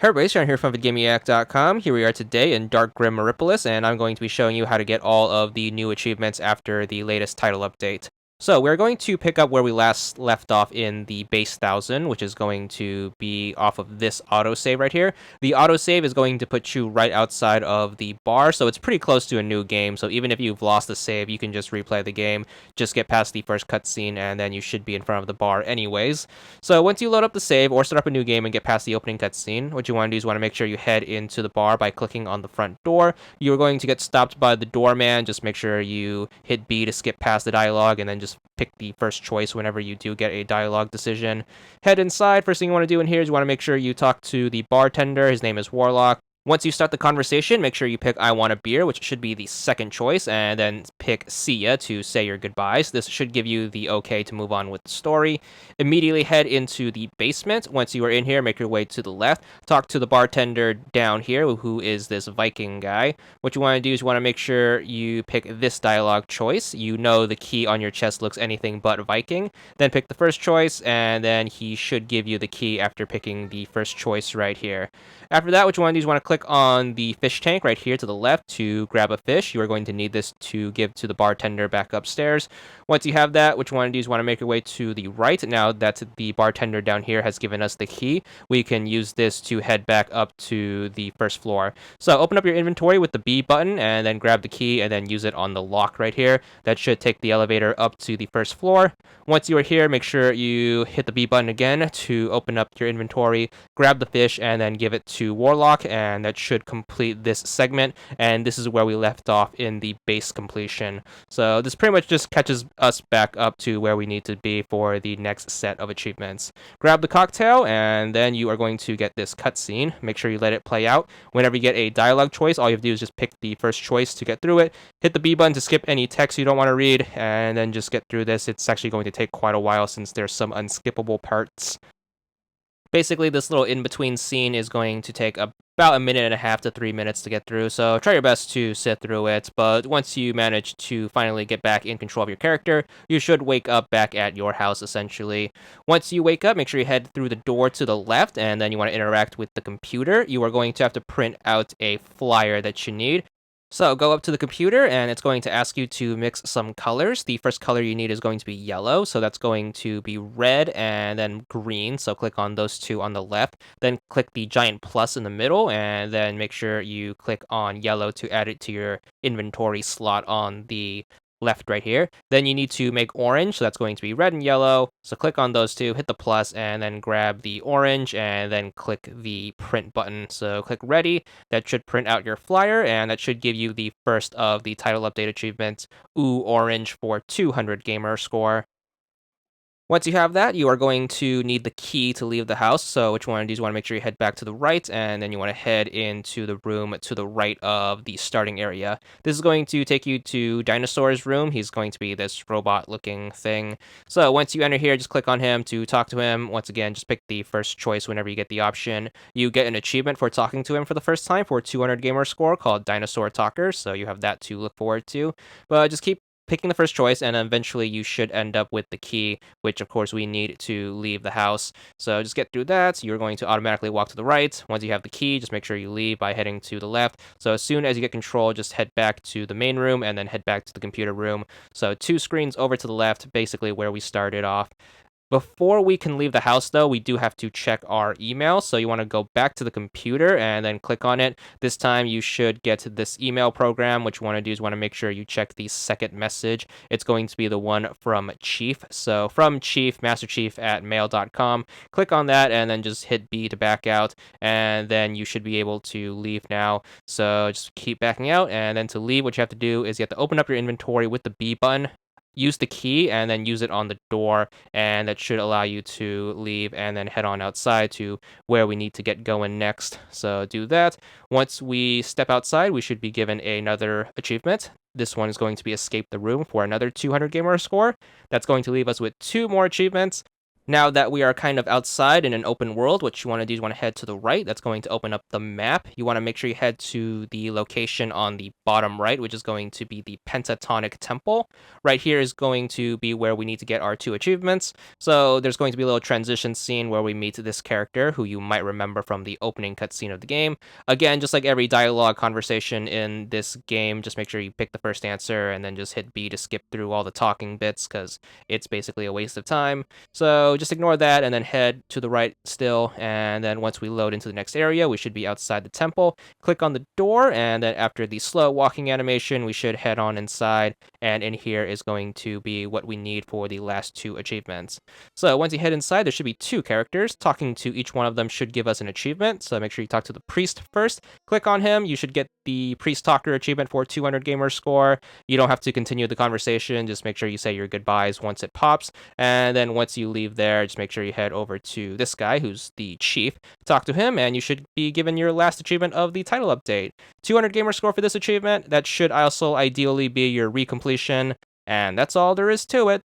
Hey everybody, Sharon here from VidGamiac.com. Here we are today in Dark Grim Mariupolis, and I'm going to be showing you how to get all of the new achievements after the latest title update. So we're going to pick up where we last left off in the base 1000, which is going to be off of this autosave right here. The autosave is going to put you right outside of the bar, so it's pretty close to a new game. So even if you've lost the save, you can just replay the game, just get past the first cutscene, and then you should be in front of the bar anyways. So once you load up the save or start up a new game and get past the opening cutscene, what you want to do is want to make sure you head into the bar by clicking on the front door. You're going to get stopped by the doorman. Just make sure you hit B to skip past the dialogue and then just pick the first choice whenever you do get a dialogue decision. Head inside. First thing you want to do in here is you want to make sure you talk to the bartender. His name is Warlock. Once you start the conversation, make sure you pick I want a beer, which should be the second choice, and then pick see ya to say your goodbyes. This should give you the okay to move on with the story. Immediately head into the basement. Once you are in here, make your way to the left. Talk to the bartender down here, who is this Viking guy. What you want to do is you want to make sure you pick this dialogue choice. You know the key on your chest looks anything but Viking. Then pick the first choice, and then he should give you the key after picking the first choice right here. After that, what you want to do is you want to click on the fish tank right here to the left to grab a fish. You are going to need this to give to the bartender back upstairs. Once you have that, what you want to do is you want to make your way to the right. Now that the bartender down here has given us the key, we can use this to head back up to the first floor. So open up your inventory with the B button and then grab the key and then use it on the lock right here. That should take the elevator up to the first floor. Once you are here, make sure you hit the B button again to open up your inventory, grab the fish, and then give it to Warlock, and that should complete this segment. And this is where we left off in the base completion. So this pretty much just catches us back up to where we need to be for the next set of achievements. Grab the cocktail, and then you are going to get this cutscene. Make sure you let it play out. Whenever you get a dialogue choice, all you have to do is just pick the first choice to get through it. Hit the B button to skip any text you don't want to read, and then just get through this. It's actually going to take quite a while since there's some unskippable parts. Basically, this little in-between scene is going to take about 1.5 to 3 minutes to get through, so try your best to sit through it. But once you manage to finally get back in control of your character, you should wake up back at your house, essentially. Once you wake up, make sure you head through the door to the left, and then you want to interact with the computer. You are going to have to print out a flyer that you need. So go up to the computer, and it's going to ask you to mix some colors. The first color you need is going to be yellow, so that's going to be red and then green. So click on those two on the left. Then click the giant plus in the middle, and then make sure you click on yellow to add it to your inventory slot on the left right here. Then you need to make orange, so that's going to be red and yellow. So click on those two, hit the plus, and then grab the orange, and then click the print button. So click ready. That should print out your flyer, and that should give you the first of the title update achievements, Ooh Orange, for 200 gamer score. Once you have that, you are going to need the key to leave the house. So what you want to do is you want to make sure you head back to the right, and then you want to head into the room to the right of the starting area. This is going to take you to Dinosaur's room. He's going to be this robot-looking thing. So once you enter here, just click on him to talk to him. Once again, just pick the first choice whenever you get the option. You get an achievement for talking to him for the first time for 200 gamer score called Dinosaur Talker, so you have that to look forward to. But just keep picking the first choice, and eventually you should end up with the key, which of course we need to leave the house. So just get through that. You're going to automatically walk to the right. Once you have the key, just make sure you leave by heading to the left. So as soon as you get control, just head back to the main room and then head back to the computer room. So 2 screens over to the left, basically where we started off. Before we can leave the house, though, we do have to check our email. So you want to go back to the computer and then click on it. This time you should get this email program. What you want to do is want to make sure you check the second message. It's going to be the one from Chief. So from Chief, masterchief@mail.com. Click on that and then just hit B to back out. And then you should be able to leave now. So just keep backing out. And then to leave, what you have to do is you have to open up your inventory with the B button. Use the key and then use it on the door, and that should allow you to leave and then head on outside to where we need to get going next. So do that. Once we step outside, we should be given another achievement. This one is going to be escape the room for another 200 gamer score. That's going to leave us with 2 more achievements. Now that we are kind of outside in an open world, what you want to do is you want to head to the right. That's going to open up the map. You want to make sure you head to the location on the bottom right, which is going to be the Pentatonic Temple. Right here is going to be where we need to get our 2 achievements. So there's going to be a little transition scene where we meet this character who you might remember from the opening cutscene of the game. Again, just like every dialogue conversation in this game, just make sure you pick the first answer and then just hit B to skip through all the talking bits because it's basically a waste of time. So just ignore that and then head to the right still. And then once we load into the next area, we should be outside the temple. Click on the door, and then after the slow walking animation, we should head on inside. And in here is going to be what we need for the last 2 achievements. So once you head inside, there should be 2 characters. Talking to each one of them should give us an achievement. So make sure you talk to the priest first. Click on him. You should get the Priest Talker achievement for 200 gamer score. You don't have to continue the conversation. Just make sure you say your goodbyes once it pops. And then once you leave there, just make sure you head over to this guy who's the chief. Talk to him, and you should be given your last achievement of the title update. 200 gamer score for this achievement. That should also ideally be your recompletion. And that's all there is to it.